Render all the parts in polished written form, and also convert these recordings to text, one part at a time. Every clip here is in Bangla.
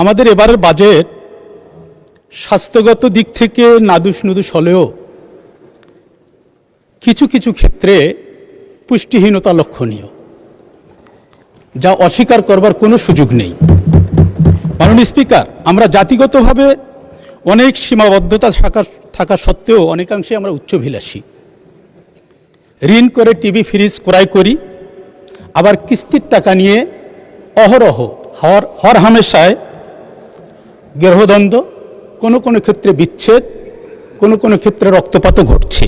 আমাদের এবারের বাজেট স্বাস্থ্যগত দিক থেকে নাদুস নুদুস হলেও কিছু কিছু ক্ষেত্রে পুষ্টিহীনতা লক্ষণীয়, যা অস্বীকার করবার কোনো সুযোগ নেই। মাননীয় স্পিকার, আমরা জাতিগতভাবে অনেক সীমাবদ্ধতা থাকা সত্ত্বেও অনেকাংশে আমরা উচ্চাভিলাষী। ঋণ করে টিভি ফ্রিজ ক্রয় করি, আবার কিস্তির টাকা নিয়ে অহরহ হরহামেশায় গৃহদ্বন্দ্ব, কোনো কোনো ক্ষেত্রে বিচ্ছেদ, কোনো কোনো ক্ষেত্রে রক্তপাতও ঘটছে।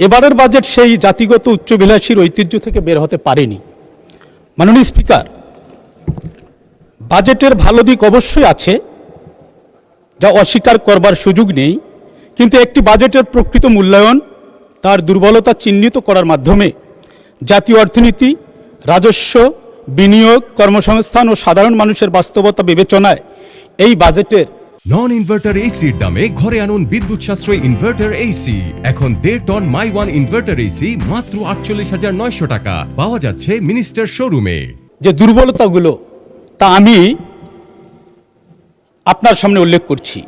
এবারের বাজেট সেই জাতিগত উচ্চাভিলাষীর ঐতিহ্য থেকে বের হতে পারেনি। মাননীয় স্পিকার, বাজেটের ভালো দিক অবশ্যই আছে, যা অস্বীকার করবার সুযোগ নেই, কিন্তু একটি বাজেটের প্রকৃত মূল্যায়ন তার দুর্বলতা চিহ্নিত করার মাধ্যমে জাতীয় অর্থনীতি, রাজস্ব, বিনিয়োগ, কর্মসংস্থান ও সাধারণ মানুষের বাস্তবতা বিবেচনায় এই বাজেটের নন ইনভার্টার এসির দামে ঘরে আনুন বিদ্যুৎ সাশ্রয়ী ইনভার্টার এসি। এখন 1.5 টন মাই ওয়ান ইনভার্টার এসি মাত্র 48,900 টাকা পাওয়া যাচ্ছে মিনিস্টার শোরুমে। যে দুর্বলতাগুলো তা আমি আপনার সামনে উল্লেখ করছি।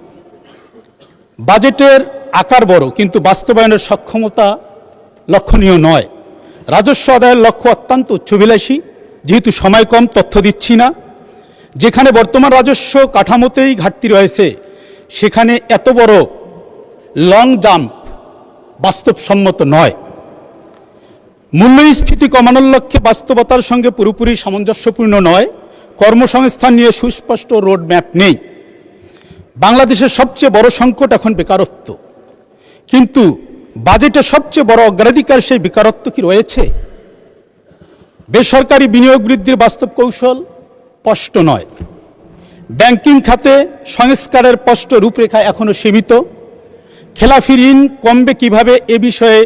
বাজেটের আকার বড়, কিন্তু বাস্তবায়নের সক্ষমতা লক্ষণীয় নয়। রাজস্ব আদায়ের লক্ষ্য অত্যন্ত উচ্চাভিলাষী, যেহেতু সময় কম তথ্য দিচ্ছি না। যেখানে বর্তমান রাজস্ব কাঠামোতেই ঘাটতি রয়েছে, সেখানে এত বড় লং জাম্প বাস্তবসম্মত নয়। মূল্যস্ফীতি কমানোর লক্ষ্যে বাস্তবতার সঙ্গে পুরোপুরি সামঞ্জস্যপূর্ণ নয়। কর্মসংস্থান নিয়ে সুস্পষ্ট রোডম্যাপ নেই। বাংলাদেশের সবচেয়ে বড় সংকট এখন বেকারত্ব, কিন্তু বাজেটে সবচেয়ে বড় অগ্রাধিকার সেই বেকারত্ব কি রয়েছে? বেসরকারি বিনিয়োগ বৃদ্ধির বাস্তব কৌশল স্পষ্ট নয়। ব্যাংকিং খাতে সংস্কারের স্পষ্ট রূপরেখা এখনো সীমিত। খেলাফি ঋণ কমবে কিভাবে, এ বিষয়ে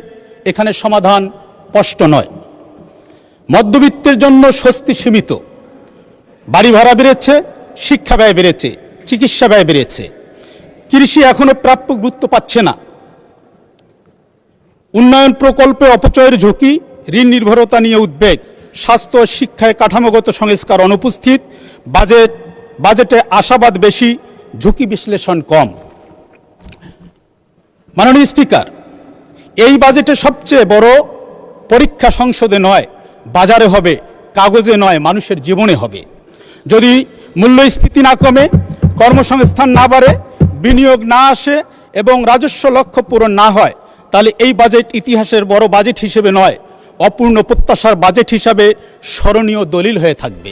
এখানে সমাধান স্পষ্ট নয়। মধ্যবিত্তের জন্য স্বস্তি সীমিত। বাড়ি ভাড়া বেড়েছে, শিক্ষা ব্যয় বেড়েছে, চিকিৎসা ব্যয় বেড়েছে। কৃষি এখনো প্রাপ্য গুরুত্ব পাচ্ছে না। উন্নয়ন প্রকল্পে অপচয়ের ঝুঁকি, ঋণ নির্ভরতা নিয়ে উদ্বেগ। স্বাস্থ্য ও শিক্ষায় কাঠামোগত সংস্কার অনুপস্থিত। বাজেটে আশাবাদ বেশি, ঝুঁকি বিশ্লেষণ কম। মাননীয় স্পিকার, এই বাজেটে সবচেয়ে বড় পরীক্ষা সংসদে নয়, বাজারে হবে, কাগজে নয়, মানুষের জীবনে হবে। যদি মূল্যস্ফীতি না কমে, কর্মসংস্থান না বাড়ে, বিনিয়োগ না আসে এবং রাজস্ব লক্ষ্য পূরণ না হয়, তাহলে এই বাজেট ইতিহাসের বড় বাজেট হিসেবে নয়, অপূর্ণ প্রত্যাশার বাজেট হিসাবে স্মরণীয় দলিল হয়ে থাকবে।